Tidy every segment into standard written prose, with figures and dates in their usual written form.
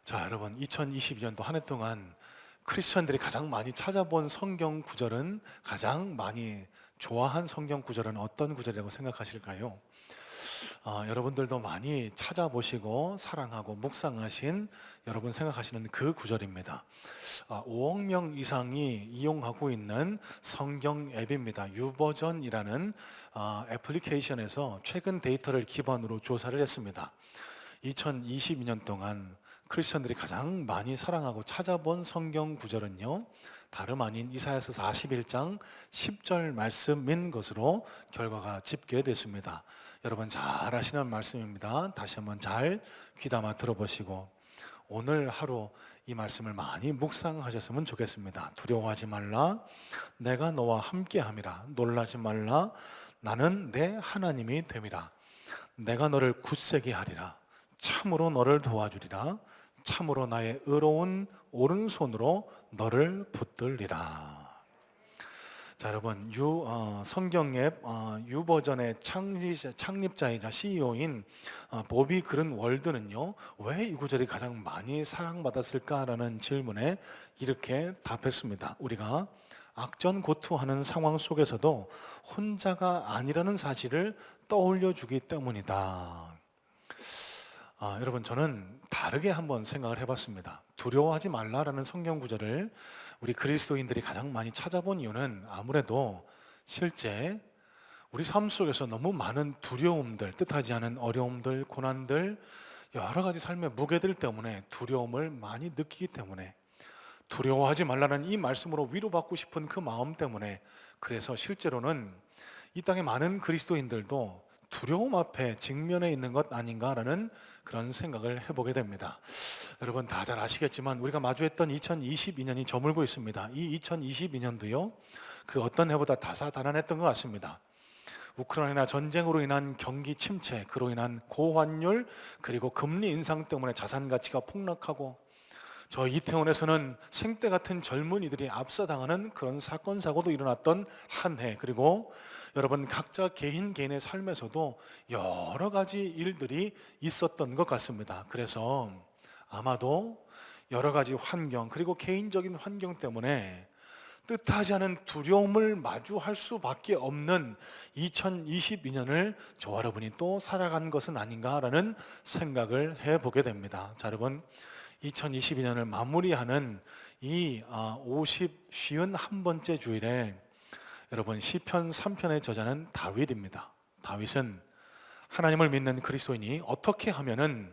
자, 여러분, 2022년도 한 해 동안 크리스천들이 가장 많이 찾아본 성경 구절은, 가장 많이 좋아한 성경 구절은 어떤 구절이라고 생각하실까요? 여러분들도 많이 찾아보시고 사랑하고 묵상하신, 여러분 생각하시는 그 구절입니다. 5억 명 이상이 이용하고 있는 성경 앱입니다. 유버전이라는 애플리케이션에서 최근 데이터를 기반으로 조사를 했습니다. 2022년 동안 크리스천들이 가장 많이 사랑하고 찾아본 성경 구절은요, 다름 아닌 이사야서 41장 10절 말씀인 것으로 결과가 집계됐습니다. 여러분 잘 아시는 말씀입니다. 다시 한번 잘 귀담아 들어보시고 오늘 하루 이 말씀을 많이 묵상하셨으면 좋겠습니다. 두려워하지 말라, 내가 너와 함께함이라. 놀라지 말라, 나는 내 하나님이 됨이라. 내가 너를 굳세게 하리라. 참으로 너를 도와주리라. 참으로 나의 의로운 오른손으로 너를 붙들리라. 자, 여러분, 성경 앱 유버전의 창립자이자 CEO인 보비 그른월드는요, 왜 이 구절이 가장 많이 사랑받았을까라는 질문에 이렇게 답했습니다. 우리가 악전고투하는 상황 속에서도 혼자가 아니라는 사실을 떠올려 주기 때문이다. 여러분, 저는 다르게 한번 생각을 해봤습니다. 두려워하지 말라라는 성경 구절을 우리 그리스도인들이 가장 많이 찾아본 이유는 아무래도 실제 우리 삶 속에서 너무 많은 두려움들, 뜻하지 않은 어려움들, 고난들, 여러 가지 삶의 무게들 때문에 두려움을 많이 느끼기 때문에, 두려워하지 말라는 이 말씀으로 위로받고 싶은 그 마음 때문에, 그래서 실제로는 이 땅의 많은 그리스도인들도 두려움 앞에 직면해 있는 것 아닌가라는 그런 생각을 해보게 됩니다. 여러분 다 잘 아시겠지만 우리가 마주했던 2022년이 저물고 있습니다. 이 2022년도요, 그 어떤 해보다 다사다난했던 것 같습니다. 우크라이나 전쟁으로 인한 경기 침체, 그로 인한 고환율, 그리고 금리 인상 때문에 자산 가치가 폭락하고, 저 이태원에서는 생때 같은 젊은이들이 압사당하는 그런 사건 사고도 일어났던 한 해, 그리고 여러분 각자 개인의 삶에서도 여러 가지 일들이 있었던 것 같습니다. 그래서 아마도 여러 가지 환경, 그리고 개인적인 환경 때문에 뜻하지 않은 두려움을 마주할 수밖에 없는 2022년을 저와 여러분이 또 살아간 것은 아닌가라는 생각을 해보게 됩니다. 자, 여러분 2022년을 마무리하는 이 51번째 주일에 여러분 시편 3편의 저자는 다윗입니다. 다윗은 하나님을 믿는 그리스도인이 어떻게 하면은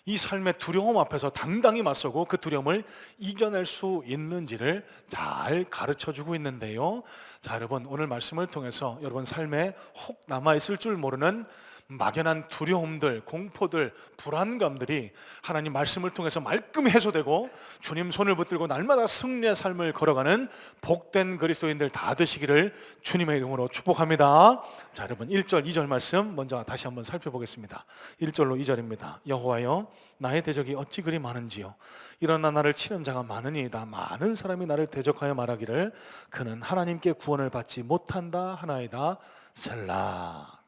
이 삶의 두려움 앞에서 당당히 맞서고 그 두려움을 이겨낼 수 있는지를 잘 가르쳐주고 있는데요. 자, 여러분 오늘 말씀을 통해서 여러분 삶에 혹 남아있을 줄 모르는 막연한 두려움들, 공포들, 불안감들이 하나님 말씀을 통해서 말끔히 해소되고 주님 손을 붙들고 날마다 승리의 삶을 걸어가는 복된 그리스도인들 다 되시기를 주님의 이름으로 축복합니다. 자, 여러분 1절 2절 말씀 먼저 다시 한번 살펴보겠습니다. 1절로 2절입니다. 여호와여, 나의 대적이 어찌 그리 많은지요. 일어나 나를 치는 자가 많으니이다. 많은 사람이 나를 대적하여 말하기를 그는 하나님께 구원을 받지 못한다 하나이다. 셀라.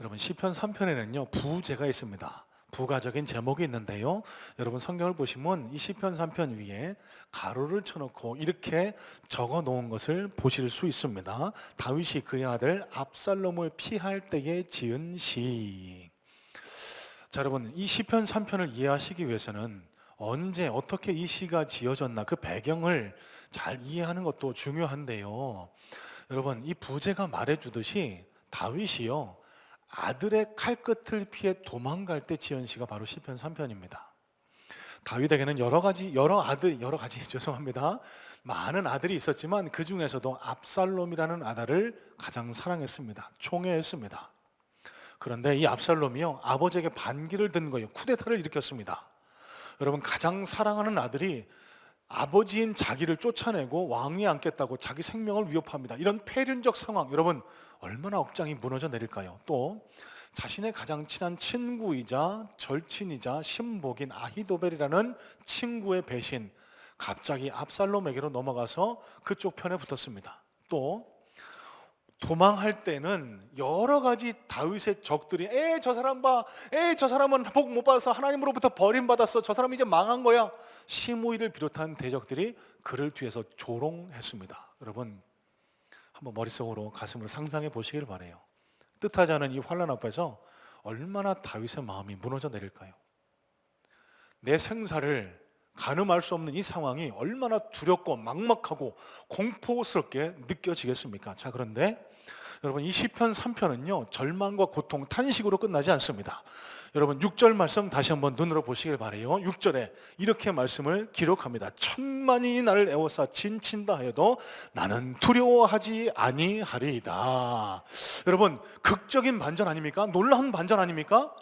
여러분 시편 3편에는요 부제가 있습니다. 부가적인 제목이 있는데요, 여러분 성경을 보시면 이 시편 3편 위에 가로를 쳐놓고 이렇게 적어 놓은 것을 보실 수 있습니다. 다윗이 그의 아들 압살롬을 피할 때에 지은 시. 자, 여러분 이 시편 3편을 이해하시기 위해서는 언제 어떻게 이 시가 지어졌나 그 배경을 잘 이해하는 것도 중요한데요, 여러분 이 부제가 말해주듯이 다윗이요 아들의 칼끝을 피해 도망갈 때 지은 시가 바로 시편 3편입니다. 다윗에게는 여러 가지 죄송합니다. 많은 아들이 있었지만 그 중에서도 압살롬이라는 아들을 가장 사랑했습니다. 총애했습니다. 그런데 이 압살롬이요 아버지에게 반기를 든 거예요. 쿠데타를 일으켰습니다. 여러분 가장 사랑하는 아들이 아버지인 자기를 쫓아내고 왕위에 앉겠다고 자기 생명을 위협합니다. 이런 폐륜적 상황, 여러분 얼마나 억장이 무너져 내릴까요? 또 자신의 가장 친한 친구이자 절친이자 신복인 아히도벨이라는 친구의 배신, 갑자기 압살롬에게로 넘어가서 그쪽 편에 붙었습니다. 또 도망할 때는 여러 가지 다윗의 적들이 저 사람 봐, 저 사람은 복 못 받아서 하나님으로부터 버림받았어, 저 사람 이제 망한 거야, 시므이를 비롯한 대적들이 그를 뒤에서 조롱했습니다. 여러분 한번 머릿속으로 가슴으로 상상해 보시길 바라요. 뜻하지 않은 이 환난 앞에서 얼마나 다윗의 마음이 무너져 내릴까요? 내 생사를 가늠할 수 없는 이 상황이 얼마나 두렵고 막막하고 공포스럽게 느껴지겠습니까? 자, 그런데 여러분 이 시편 3편은요 절망과 고통, 탄식으로 끝나지 않습니다. 여러분 6절 말씀 다시 한번 눈으로 보시길 바라요. 6절에 이렇게 말씀을 기록합니다. 천만이 나를 애워싸 진친다 하여도 나는 두려워하지 아니하리이다. 여러분 극적인 반전 아닙니까? 놀라운 반전 아닙니까?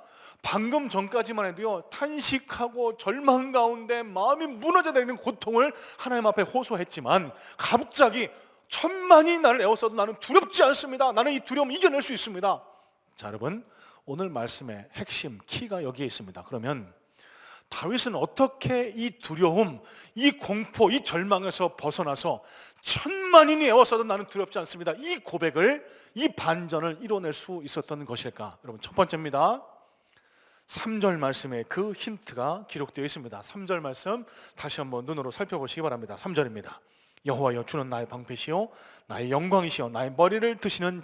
방금 전까지만 해도요 탄식하고 절망 가운데 마음이 무너져 내리는 고통을 하나님 앞에 호소했지만 갑자기 천만이 나를 애워싸도 나는 두렵지 않습니다. 나는 이 두려움 이겨낼 수 있습니다. 자, 여러분 오늘 말씀의 핵심 키가 여기에 있습니다. 그러면 다윗은 어떻게 이 두려움, 이 공포, 이 절망에서 벗어나서 천만인이 애워싸도 나는 두렵지 않습니다, 이 고백을, 이 반전을 이뤄낼 수 있었던 것일까? 여러분 첫 번째입니다. 3절 말씀에 그 힌트가 기록되어 있습니다. 3절 말씀 다시 한번 눈으로 살펴보시기 바랍니다. 3절입니다. 여호와여 주는 나의 방패시요 나의 영광이시요 나의 머리를 드시는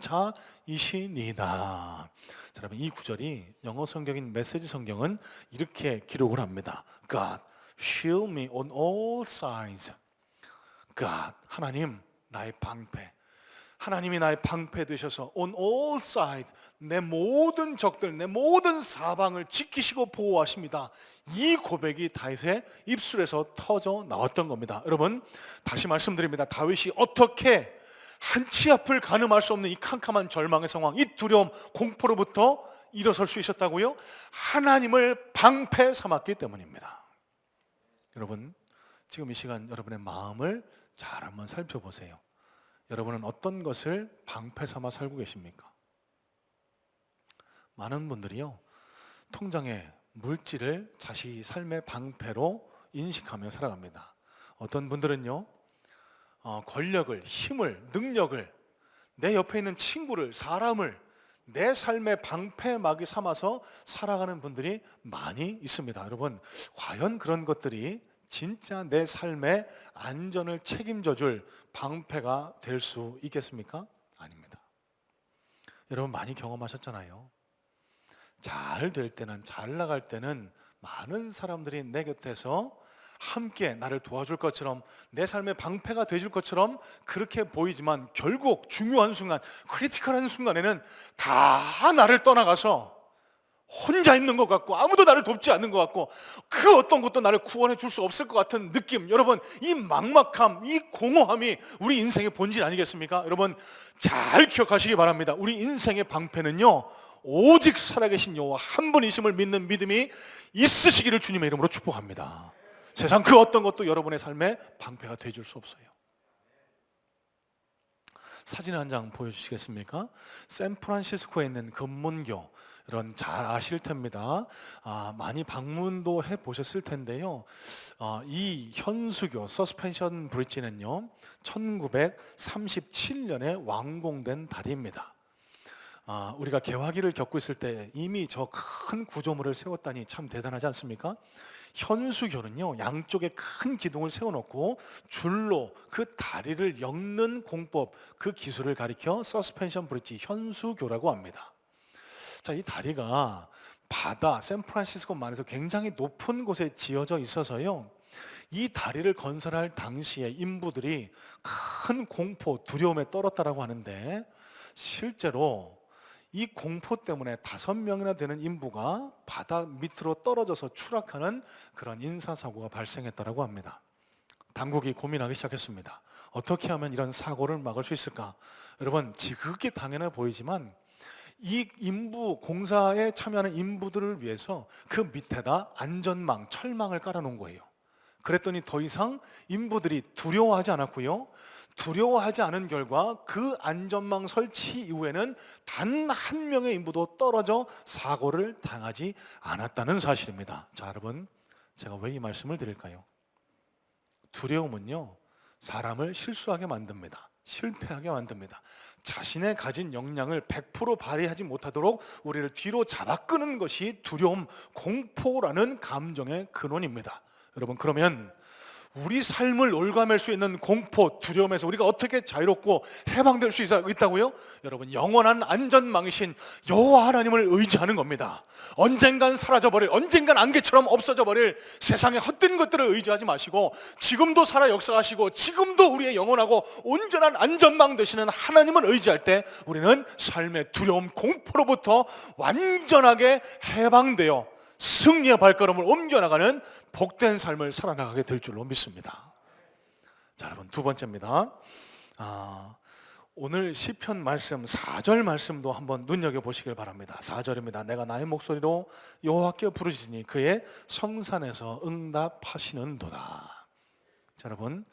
자이시니이다. 자, 여러분 이 구절이 영어 성경인 메시지 성경은 이렇게 기록을 합니다. God, shield me on all sides. God, 하나님 나의 방패, 하나님이 나의 방패 되셔서 on all sides, 내 모든 적들, 내 모든 사방을 지키시고 보호하십니다. 이 고백이 다윗의 입술에서 터져 나왔던 겁니다. 여러분 다시 말씀드립니다. 다윗이 어떻게 한치 앞을 가늠할 수 없는 이 캄캄한 절망의 상황, 이 두려움, 공포로부터 일어설 수 있었다고요? 하나님을 방패 삼았기 때문입니다. 여러분 지금 이 시간 여러분의 마음을 잘 한번 살펴보세요. 여러분은 어떤 것을 방패 삼아 살고 계십니까? 많은 분들이요 통장에 물질을 자기 삶의 방패로 인식하며 살아갑니다. 어떤 분들은요 권력을, 힘을, 능력을, 내 옆에 있는 친구를, 사람을 내 삶의 방패막이 삼아서 살아가는 분들이 많이 있습니다. 여러분 과연 그런 것들이 진짜 내 삶의 안전을 책임져줄 방패가 될 수 있겠습니까? 아닙니다. 여러분 많이 경험하셨잖아요. 잘 될 때는, 잘 나갈 때는 많은 사람들이 내 곁에서 함께 나를 도와줄 것처럼, 내 삶의 방패가 되줄 것처럼 그렇게 보이지만 결국 중요한 순간, 크리티컬한 순간에는 다 나를 떠나가서 혼자 있는 것 같고 아무도 나를 돕지 않는 것 같고 그 어떤 것도 나를 구원해 줄 수 없을 것 같은 느낌. 여러분 이 막막함, 이 공허함이 우리 인생의 본질 아니겠습니까? 여러분 잘 기억하시기 바랍니다. 우리 인생의 방패는요 오직 살아계신 여호와 한 분이심을 믿는 믿음이 있으시기를 주님의 이름으로 축복합니다. 세상 그 어떤 것도 여러분의 삶에 방패가 되어줄 수 없어요. 사진 한 장 보여주시겠습니까? 샌프란시스코에 있는 금문교, 여러분 잘 아실 텐입니다. 많이 방문도 해보셨을 텐데요. 이 현수교 서스펜션 브릿지는요 1937년에 완공된 다리입니다. 우리가 개화기를 겪고 있을 때 이미 저 큰 구조물을 세웠다니 참 대단하지 않습니까? 현수교는요 양쪽에 큰 기둥을 세워놓고 줄로 그 다리를 엮는 공법, 그 기술을 가리켜 서스펜션 브릿지, 현수교라고 합니다. 자, 이 다리가 바다, 샌프란시스코만에서 굉장히 높은 곳에 지어져 있어서요 이 다리를 건설할 당시에 인부들이 큰 공포, 두려움에 떨었다라고 하는데 실제로 이 공포 때문에 5명이나 되는 인부가 바다 밑으로 떨어져서 추락하는 그런 인사사고가 발생했다고 합니다. 당국이 고민하기 시작했습니다. 어떻게 하면 이런 사고를 막을 수 있을까? 여러분 지극히 당연해 보이지만 이 인부 공사에 참여하는 인부들을 위해서 그 밑에다 안전망, 철망을 깔아놓은 거예요. 그랬더니 더 이상 인부들이 두려워하지 않았고요, 두려워하지 않은 결과 그 안전망 설치 이후에는 단 한 명의 인부도 떨어져 사고를 당하지 않았다는 사실입니다. 자, 여러분 제가 왜 이 말씀을 드릴까요? 두려움은요 사람을 실수하게 만듭니다. 실패하게 만듭니다. 자신의 가진 역량을 100% 발휘하지 못하도록 우리를 뒤로 잡아 끄는 것이 두려움, 공포라는 감정의 근원입니다. 여러분, 그러면 우리 삶을 올가맬 수 있는 공포, 두려움에서 우리가 어떻게 자유롭고 해방될 수 있다고요? 여러분, 영원한 안전망이신 여호와 하나님을 의지하는 겁니다. 언젠간 사라져버릴, 언젠간 안개처럼 없어져버릴 세상의 헛된 것들을 의지하지 마시고 지금도 살아 역사하시고 지금도 우리의 영원하고 온전한 안전망 되시는 하나님을 의지할 때 우리는 삶의 두려움, 공포로부터 완전하게 해방되어 승리의 발걸음을 옮겨나가는 복된 삶을 살아나가게 될 줄로 믿습니다. 자, 여러분, 두 번째입니다. 오늘 시편 말씀 4절 말씀도 한번 눈여겨보시길 바랍니다. 4절입니다. 내가 나의 목소리로 여호와께 부르짖으니 그의 성산에서 응답하시는도다. 자, 여러분,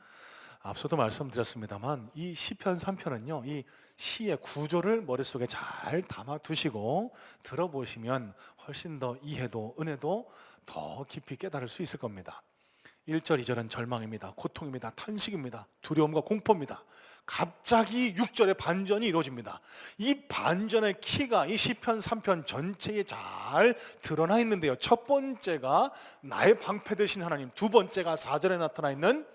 앞서도 말씀드렸습니다만 이 시편 3편은요 이 시의 구조를 머릿속에 잘 담아두시고 들어보시면 훨씬 더 이해도 은혜도 더 깊이 깨달을 수 있을 겁니다. 1절, 2절은 절망입니다. 고통입니다. 탄식입니다. 두려움과 공포입니다. 갑자기 6절에 반전이 이루어집니다. 이 반전의 키가 이 시편 3편 전체에 잘 드러나 있는데요, 첫 번째가 나의 방패 되신 하나님, 두 번째가 4절에 나타나 있는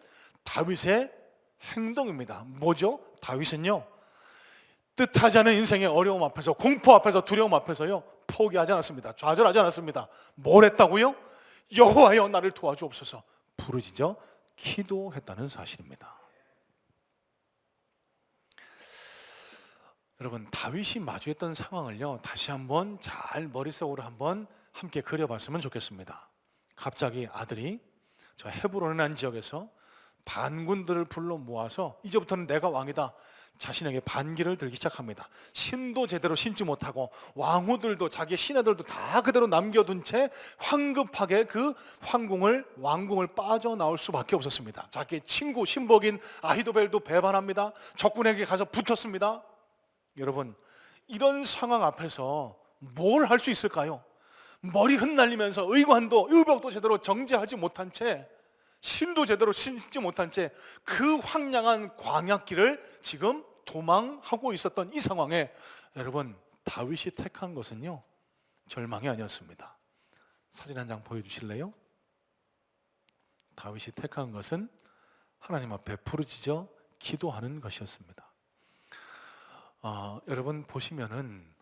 다윗의 행동입니다. 뭐죠? 다윗은요 뜻하지 않은 인생의 어려움 앞에서, 공포 앞에서, 두려움 앞에서요 포기하지 않았습니다. 좌절하지 않았습니다. 뭘 했다고요? 여호와여 나를 도와주옵소서 부르짖어 기도했다는 사실입니다. 여러분, 다윗이 마주했던 상황을요 다시 한번 잘 머릿속으로 한번 함께 그려봤으면 좋겠습니다. 갑자기 아들이 저 헤브론이라는 지역에서 반군들을 불러 모아서 이제부터는 내가 왕이다, 자신에게 반기를 들기 시작합니다. 신도 제대로 신지 못하고 왕후들도 자기의 신하들도 다 그대로 남겨둔 채 황급하게 그 왕궁을 빠져나올 수밖에 없었습니다. 자기의 친구 신복인 아히도벨도 배반합니다. 적군에게 가서 붙었습니다. 여러분, 이런 상황 앞에서 뭘 할 수 있을까요? 머리 흩날리면서 의벽도 제대로 정제하지 못한 채, 신도 제대로 신지 못한 채 그 황량한 광야길을 지금 도망하고 있었던 이 상황에 여러분, 다윗이 택한 것은요 절망이 아니었습니다. 사진 한 장 보여주실래요? 다윗이 택한 것은 하나님 앞에 부르짖어 기도하는 것이었습니다. 여러분 보시면은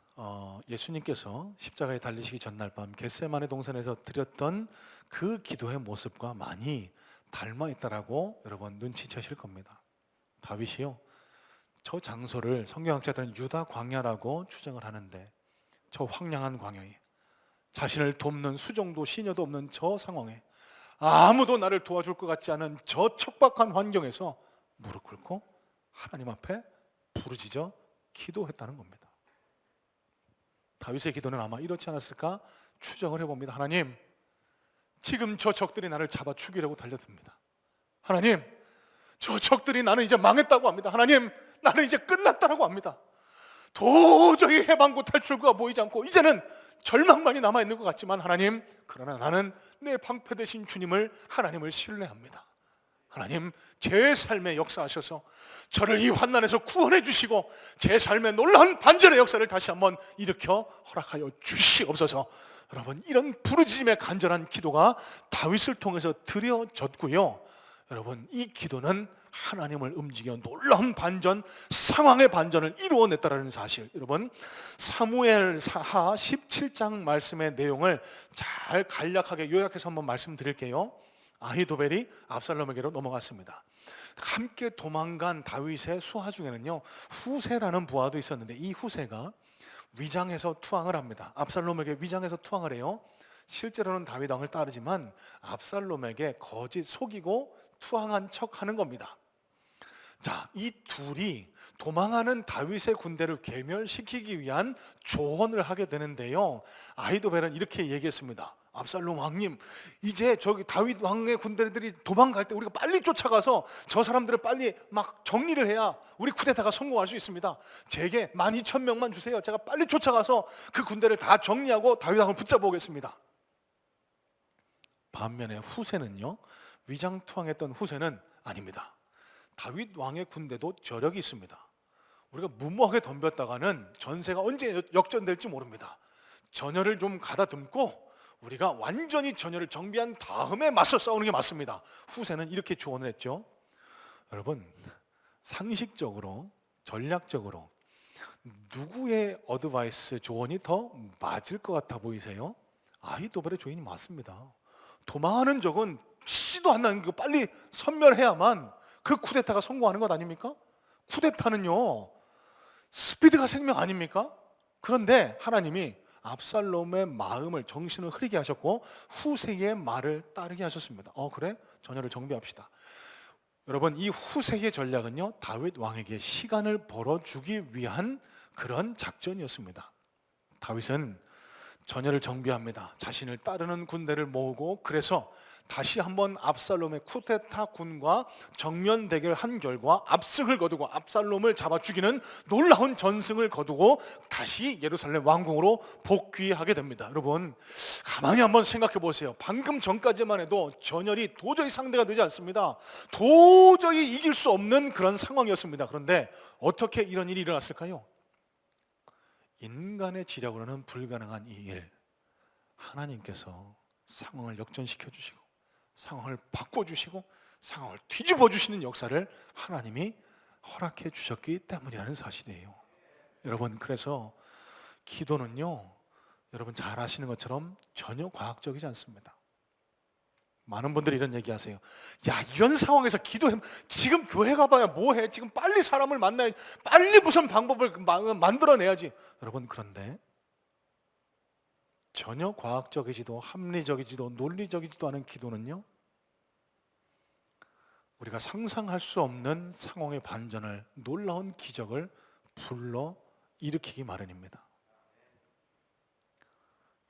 예수님께서 십자가에 달리시기 전날 밤 겟세마네 동산에서 드렸던 그 기도의 모습과 많이 닮아 있다라고 여러분 눈치채실 겁니다. 다윗이요 저 장소를 성경학자들은 유다 광야라고 추정을 하는데, 저 황량한 광야에 자신을 돕는 수종도 시녀도 없는 저 상황에 아무도 나를 도와줄 것 같지 않은 저 척박한 환경에서 무릎 꿇고 하나님 앞에 부르짖어 기도했다는 겁니다. 다윗의 기도는 아마 이렇지 않았을까 추정을 해봅니다. 하나님, 지금 저 적들이 나를 잡아 죽이려고 달려듭니다. 하나님, 저 적들이 나는 이제 망했다고 합니다. 하나님, 나는 이제 끝났다고 합니다. 도저히 해방구 탈출구가 보이지 않고 이제는 절망만이 남아있는 것 같지만 하나님, 그러나 나는 내 방패 되신 주님을, 하나님을 신뢰합니다. 하나님, 제 삶에 역사하셔서 저를 이 환난에서 구원해 주시고 제 삶의 놀라운 반전의 역사를 다시 한번 일으켜 허락하여 주시옵소서. 여러분, 이런 부르짖음의 간절한 기도가 다윗을 통해서 드려졌고요, 여러분, 이 기도는 하나님을 움직여 놀라운 반전, 상황의 반전을 이루어냈다는 사실, 여러분 사무엘하 17장 말씀의 내용을 잘 간략하게 요약해서 한번 말씀드릴게요. 아히도벨이 압살롬에게로 넘어갔습니다. 함께 도망간 다윗의 수하 중에는요 후세라는 부하도 있었는데, 이 후세가 위장해서 투항을 합니다. 압살롬에게 위장해서 투항을 해요. 실제로는 다윗 왕을 따르지만 압살롬에게 거짓 속이고 투항한 척 하는 겁니다. 자, 이 둘이 도망하는 다윗의 군대를 괴멸시키기 위한 조언을 하게 되는데요, 아히도벨은 이렇게 얘기했습니다. 압살롬 왕님, 이제 저기 다윗 왕의 군대들이 도망갈 때 우리가 빨리 쫓아가서 저 사람들을 빨리 막 정리를 해야 우리 쿠데타가 성공할 수 있습니다. 제게 12,000명만 주세요. 제가 빨리 쫓아가서 그 군대를 다 정리하고 다윗 왕을 붙잡아 오겠습니다. 반면에 후세는요, 위장투항했던 후세는 아닙니다. 다윗 왕의 군대도 저력이 있습니다. 우리가 무모하게 덤볐다가는 전세가 언제 역전될지 모릅니다. 전열을 좀 가다듬고 우리가 완전히 전열을 정비한 다음에 맞서 싸우는 게 맞습니다. 후세는 이렇게 조언을 했죠. 여러분, 상식적으로, 전략적으로 누구의 어드바이스, 조언이 더 맞을 것 같아 보이세요? 아히도벨의 조언이 맞습니다. 도망하는 적은 시도 안 나는 거 빨리 선멸해야만 그 쿠데타가 성공하는 것 아닙니까? 쿠데타는요, 스피드가 생명 아닙니까? 그런데 하나님이 압살롬의 마음을, 정신을 흐리게 하셨고 후세의 말을 따르게 하셨습니다. 그래? 전열을 정비합시다. 여러분, 이 후세의 전략은요, 다윗 왕에게 시간을 벌어주기 위한 그런 작전이었습니다. 다윗은 전열을 정비합니다. 자신을 따르는 군대를 모으고, 그래서 다시 한번 압살롬의 쿠데타 군과 정면 대결한 결과 압승을 거두고 압살롬을 잡아 죽이는 놀라운 전승을 거두고 다시 예루살렘 왕궁으로 복귀하게 됩니다. 여러분, 가만히 한번 생각해 보세요. 방금 전까지만 해도 전열이 도저히 상대가 되지 않습니다. 도저히 이길 수 없는 그런 상황이었습니다. 그런데 어떻게 이런 일이 일어났을까요? 인간의 지력으로는 불가능한 이 일, 하나님께서 상황을 역전시켜 주시고 상황을 바꿔주시고 상황을 뒤집어 주시는 역사를 하나님이 허락해 주셨기 때문이라는 사실이에요. 여러분, 그래서 기도는요, 여러분 잘 아시는 것처럼 전혀 과학적이지 않습니다. 많은 분들이 이런 얘기 하세요. 야, 이런 상황에서 기도해, 지금 교회 가봐야 뭐해? 지금 빨리 사람을 만나야지, 빨리 무슨 방법을 만들어내야지. 여러분, 그런데 전혀 과학적이지도 합리적이지도 논리적이지도 않은 기도는요, 우리가 상상할 수 없는 상황의 반전을, 놀라운 기적을 불러 일으키기 마련입니다.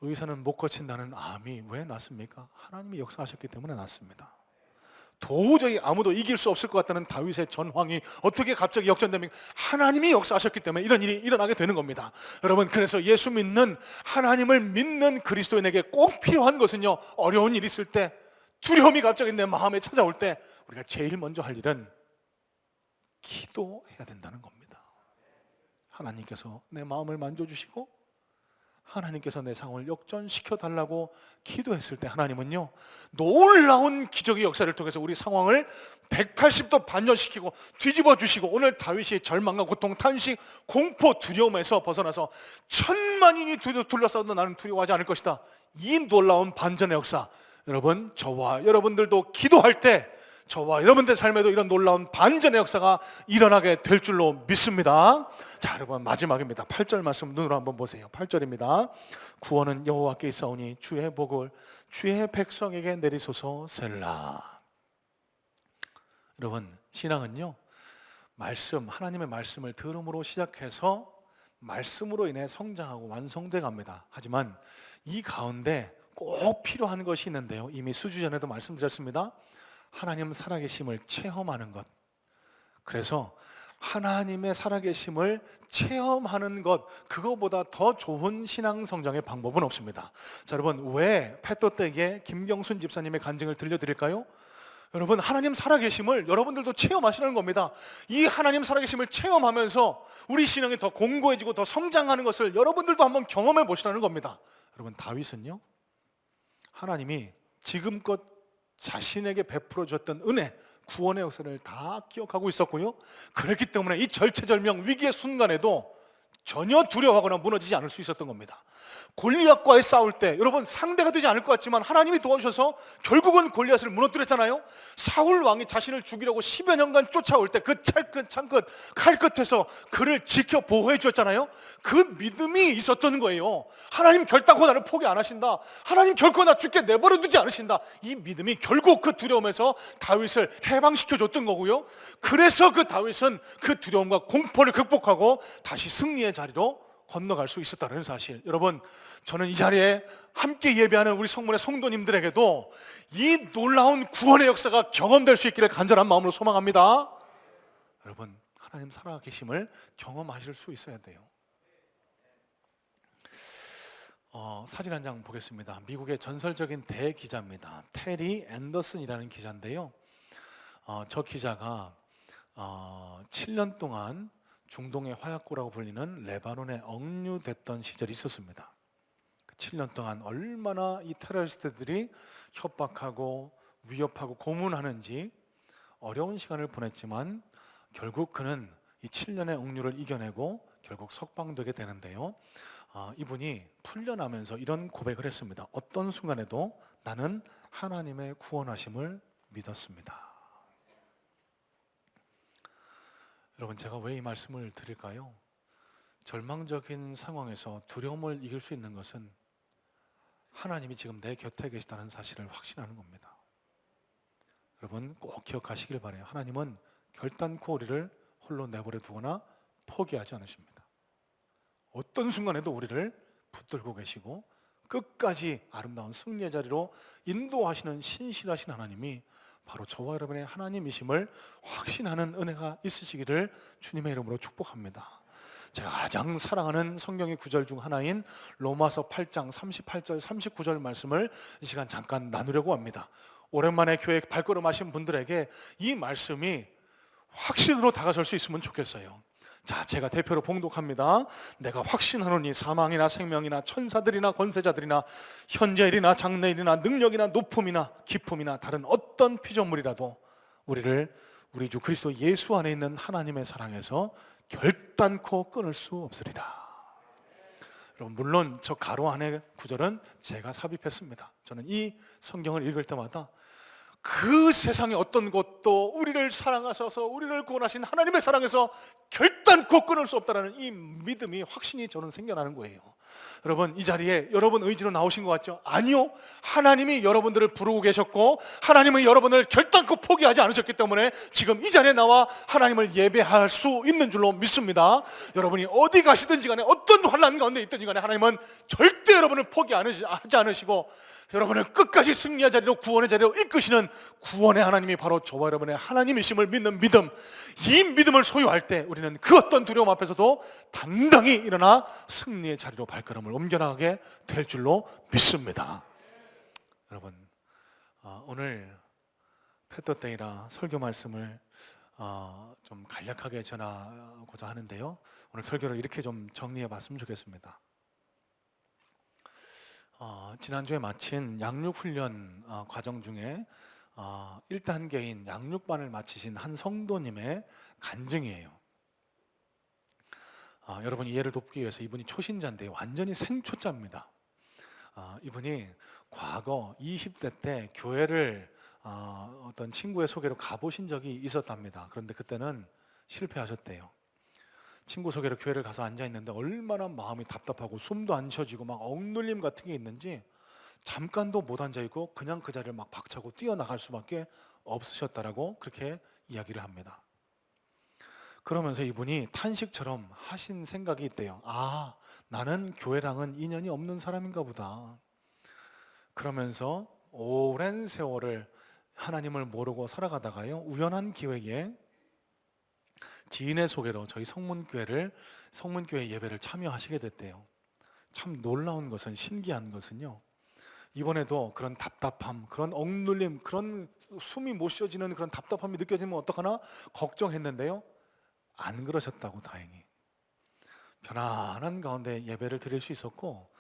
의사는 못 고친다는 암이 왜 났습니까? 하나님이 역사하셨기 때문에 났습니다. 도저히 아무도 이길 수 없을 것 같다는 다윗의 전황이 어떻게 갑자기 역전됩니까? 하나님이 역사하셨기 때문에 이런 일이 일어나게 되는 겁니다. 여러분, 그래서 예수 믿는, 하나님을 믿는 그리스도인에게 꼭 필요한 것은요, 어려운 일이 있을 때, 두려움이 갑자기 내 마음에 찾아올 때 우리가 제일 먼저 할 일은 기도해야 된다는 겁니다. 하나님께서 내 마음을 만져주시고 하나님께서 내 상황을 역전시켜 달라고 기도했을 때 하나님은요, 놀라운 기적의 역사를 통해서 우리 상황을 180도 반전시키고 뒤집어 주시고, 오늘 다윗이 절망과 고통, 탄식, 공포, 두려움에서 벗어나서 천만인이 둘러싸도 나는 두려워하지 않을 것이다, 이 놀라운 반전의 역사, 여러분, 저와 여러분들도 기도할 때 저와 여러분들 삶에도 이런 놀라운 반전의 역사가 일어나게 될 줄로 믿습니다. 자, 여러분, 마지막입니다. 8절 말씀 눈으로 한번 보세요. 8절입니다. 구원은 여호와께 있사오니 주의 복을 주의 백성에게 내리소서. 셀라. 여러분, 신앙은요, 말씀, 하나님의 말씀을 들음으로 시작해서 말씀으로 인해 성장하고 완성돼 갑니다. 하지만 이 가운데 꼭 필요한 것이 있는데요, 이미 수주 전에도 말씀드렸습니다. 하나님 살아계심을 체험하는 것. 그래서 하나님의 살아계심을 체험하는 것, 그거보다 더 좋은 신앙 성장의 방법은 없습니다. 자, 여러분, 왜 패토댁에 김경순 집사님의 간증을 들려드릴까요? 여러분, 하나님 살아계심을 여러분들도 체험하시는 겁니다. 이 하나님 살아계심을 체험하면서 우리 신앙이 더 공고해지고 더 성장하는 것을 여러분들도 한번 경험해 보시라는 겁니다. 여러분, 다윗은요, 하나님이 지금껏 자신에게 베풀어 줬던 은혜, 구원의 역사를 다 기억하고 있었고요, 그렇기 때문에 이 절체절명 위기의 순간에도 전혀 두려워하거나 무너지지 않을 수 있었던 겁니다. 골리앗과의 싸울 때 여러분, 상대가 되지 않을 것 같지만 하나님이 도와주셔서 결국은 골리앗을 무너뜨렸잖아요. 사울 왕이 자신을 죽이려고 10여 년간 쫓아올 때 그 창끝 칼끝에서 그를 지켜 보호해 주었잖아요. 그 믿음이 있었던 거예요. 하나님 결단코 나를 포기 안 하신다, 하나님 결코 나 죽게 내버려 두지 않으신다, 이 믿음이 결국 그 두려움에서 다윗을 해방시켜 줬던 거고요. 그래서 그 다윗은 그 두려움과 공포를 극복하고 다시 승리의 자리로 건너갈 수 있었다는 사실. 여러분, 저는 이 자리에 함께 예배하는 우리 성문의 성도님들에게도 이 놀라운 구원의 역사가 경험될 수 있기를 간절한 마음으로 소망합니다. 여러분, 하나님 살아계심을 경험하실 수 있어야 돼요. 사진 한 장 보겠습니다. 미국의 전설적인 대기자입니다. 테리 앤더슨이라는 기자인데요, 저 기자가 7년 동안 중동의 화약고라고 불리는 레바논에 억류됐던 시절이 있었습니다. 7년 동안 얼마나 이 테러리스트들이 협박하고 위협하고 고문하는지 어려운 시간을 보냈지만 결국 그는 이 7년의 억류를 이겨내고 결국 석방되게 되는데요. 이분이 풀려나면서 이런 고백을 했습니다. 어떤 순간에도 나는 하나님의 구원하심을 믿었습니다. 여러분, 제가 왜 이 말씀을 드릴까요? 절망적인 상황에서 두려움을 이길 수 있는 것은 하나님이 지금 내 곁에 계시다는 사실을 확신하는 겁니다. 여러분, 꼭 기억하시길 바라요. 하나님은 결단코 우리를 홀로 내버려 두거나 포기하지 않으십니다. 어떤 순간에도 우리를 붙들고 계시고 끝까지 아름다운 승리의 자리로 인도하시는 신실하신 하나님이 바로 저와 여러분의 하나님이심을 확신하는 은혜가 있으시기를 주님의 이름으로 축복합니다. 제가 가장 사랑하는 성경의 구절 중 하나인 로마서 8장 38절 39절 말씀을 이 시간 잠깐 나누려고 합니다. 오랜만에 교회에 발걸음하신 분들에게 이 말씀이 확신으로 다가설 수 있으면 좋겠어요. 자, 제가 대표로 봉독합니다. 내가 확신하노니 사망이나 생명이나 천사들이나 권세자들이나 현재일이나 장래일이나 능력이나 높음이나 깊음이나 다른 어떤 피조물이라도 우리를 우리 주 그리스도 예수 안에 있는 하나님의 사랑에서 결단코 끊을 수 없으리라. 여러분, 물론 저 가로 안의 구절은 제가 삽입했습니다. 저는 이 성경을 읽을 때마다 그 세상의 어떤 것도 우리를 사랑하셔서 우리를 구원하신 하나님의 사랑에서 결단코 끊을 수 없다는 이 믿음이 확신이 저는 생겨나는 거예요. 여러분, 이 자리에 여러분 의지로 나오신 것 같죠? 아니요, 하나님이 여러분들을 부르고 계셨고 하나님은 여러분을 결단코 포기하지 않으셨기 때문에 지금 이 자리에 나와 하나님을 예배할 수 있는 줄로 믿습니다. 여러분이 어디 가시든지 간에 어떤 환난 가운데 있든지 간에 하나님은 절대 여러분을 포기하지 않으시고 여러분을 끝까지 승리의 자리로 구원의 자리로 이끄시는 구원의 하나님이 바로 저와 여러분의 하나님이심을 믿는 믿음, 이 믿음을 소유할 때 우리는 그 어떤 두려움 앞에서도 당당히 일어나 승리의 자리로 발걸음을 옮겨나가게 될 줄로 믿습니다. 여러분, 오늘 패터데이라 설교 말씀을 좀 간략하게 전하고자 하는데요, 오늘 설교를 이렇게 좀 정리해 봤으면 좋겠습니다. 지난주에 마친 양육훈련 과정 중에 1단계인 양육반을 마치신 한 성도님의 간증이에요. 여러분, 이해를 돕기 위해서 이분이 초신자인데 완전히 생초자입니다. 이분이 과거 20대 때 교회를 어떤 친구의 소개로 가보신 적이 있었답니다. 그런데 그때는 실패하셨대요. 친구 소개로 교회를 가서 앉아있는데 얼마나 마음이 답답하고 숨도 안 쉬어지고 막 억눌림 같은 게 있는지 잠깐도 못 앉아있고 그냥 그 자리를 막 박차고 뛰어나갈 수밖에 없으셨다라고 그렇게 이야기를 합니다. 그러면서 이분이 탄식처럼 하신 생각이 있대요. 나는 교회랑은 인연이 없는 사람인가 보다. 그러면서 오랜 세월을 하나님을 모르고 살아가다가요, 우연한 기회에 지인의 소개로 저희 성문교회 예배를 참여하시게 됐대요. 참 놀라운 것은, 신기한 것은요, 이번에도 그런 답답함, 그런 억눌림, 그런 숨이 못 쉬어지는 그런 답답함이 느껴지면 어떡하나 걱정했는데요, 안 그러셨다고 다행히 편안한 가운데 예배를 드릴 수 있었고,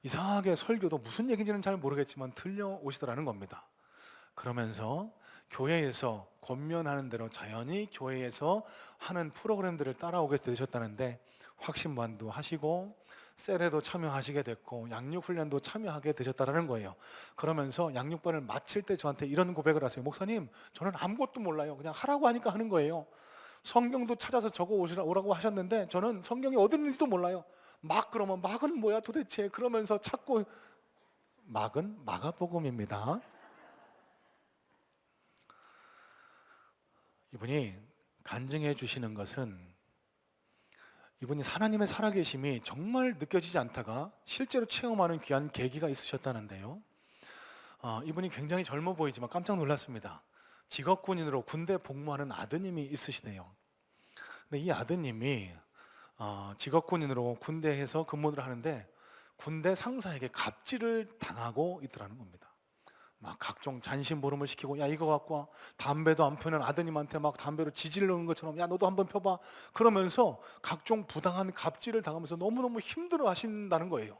이상하게 설교도 무슨 얘기인지는 잘 모르겠지만 들려오시더라는 겁니다. 그러면서 교회에서 권면하는 대로 자연히 교회에서 하는 프로그램들을 따라오게 되셨다는데 확신반도 하시고 셀에도 참여하시게 됐고 양육훈련도 참여하게 되셨다는 거예요. 그러면서 양육반을 마칠 때 저한테 이런 고백을 하세요. 목사님, 저는 아무것도 몰라요. 그냥 하라고 하니까 하는 거예요. 성경도 찾아서 적어 오라고 하셨는데 저는 성경이 어디 있는지도 몰라요. 그러면 막은 뭐야 도대체, 그러면서 찾고, 막은 마가복음입니다. 이분이 간증해 주시는 것은 이분이 하나님의 살아계심이 정말 느껴지지 않다가 실제로 체험하는 귀한 계기가 있으셨다는데요, 이분이 굉장히 젊어 보이지만 깜짝 놀랐습니다. 직업군인으로 군대 복무하는 아드님이 있으시대요. 근데 이 아드님이 직업군인으로 군대에서 근무를 하는데 군대 상사에게 갑질을 당하고 있더라는 겁니다. 막 각종 잔심부름을 시키고, 야 이거 갖고 와. 담배도 안 피우는 아드님한테 막 담배로 지지르는 것처럼, 야 너도 한번 펴봐. 그러면서 각종 부당한 갑질을 당하면서 너무너무 힘들어 하신다는 거예요.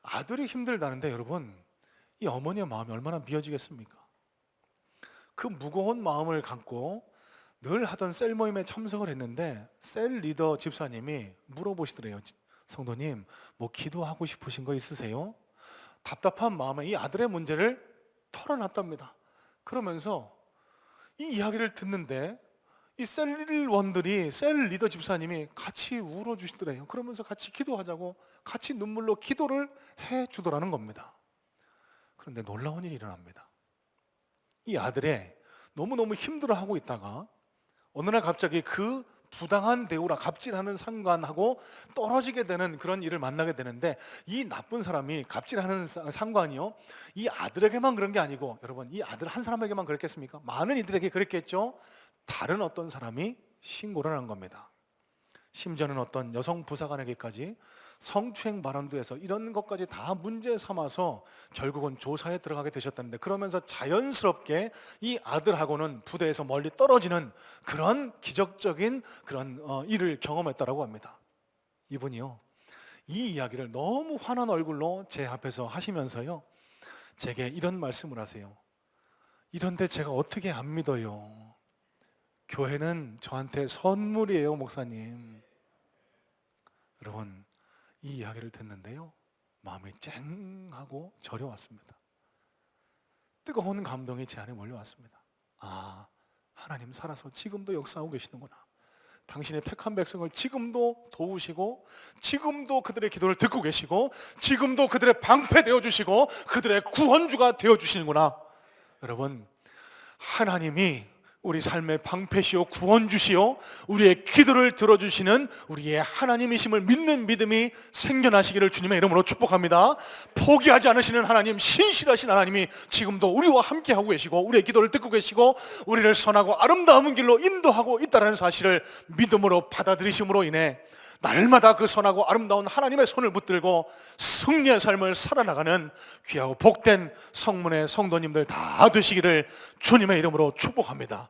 아들이 힘들다는데 여러분, 이 어머니의 마음이 얼마나 미어지겠습니까? 그 무거운 마음을 갖고 늘 하던 셀 모임에 참석을 했는데, 셀 리더 집사님이 물어보시더래요. 성도님, 뭐 기도하고 싶으신 거 있으세요? 답답한 마음에 이 아들의 문제를 털어놨답니다. 그러면서 이 이야기를 듣는데 이 셀원들이, 셀 리더 집사님이 같이 울어주시더래요. 그러면서 같이 기도하자고 같이 눈물로 기도를 해주더라는 겁니다. 그런데 놀라운 일이 일어납니다. 이 아들의 너무너무 힘들어하고 있다가 어느 날 갑자기 그 부당한 대우라 갑질하는 상관하고 떨어지게 되는 그런 일을 만나게 되는데, 이 나쁜 사람이 갑질하는 상관이요, 이 아들에게만 그런 게 아니고, 여러분 이 아들 한 사람에게만 그랬겠습니까? 많은 이들에게 그랬겠죠. 다른 어떤 사람이 신고를 한 겁니다. 심지어는 어떤 여성 부사관에게까지 성추행 발언도 해서 이런 것까지 다 문제 삼아서 결국은 조사에 들어가게 되셨다는데, 그러면서 자연스럽게 이 아들하고는 부대에서 멀리 떨어지는 그런 기적적인 그런 일을 경험했다라고 합니다. 이분이요, 이 이야기를 너무 환한 얼굴로 제 앞에서 하시면서요, 제게 이런 말씀을 하세요. 이런데 제가 어떻게 안 믿어요? 교회는 저한테 선물이에요, 목사님. 여러분, 이 이야기를 듣는데요, 마음이 쨍하고 저려왔습니다. 뜨거운 감동이 제 안에 몰려왔습니다. 아, 하나님 살아서 지금도 역사하고 계시는구나. 당신의 택한 백성을 지금도 도우시고, 지금도 그들의 기도를 듣고 계시고, 지금도 그들의 방패 되어주시고, 그들의 구원주가 되어주시는구나. 여러분, 하나님이 우리 삶의 방패시오 구원주시오 우리의 기도를 들어주시는 우리의 하나님이심을 믿는 믿음이 생겨나시기를 주님의 이름으로 축복합니다. 포기하지 않으시는 하나님, 신실하신 하나님이 지금도 우리와 함께하고 계시고, 우리의 기도를 듣고 계시고, 우리를 선하고 아름다운 길로 인도하고 있다는 사실을 믿음으로 받아들이심으로 인해 날마다 그 선하고 아름다운 하나님의 손을 붙들고 승리의 삶을 살아나가는 귀하고 복된 성문의 성도님들 다 되시기를 주님의 이름으로 축복합니다.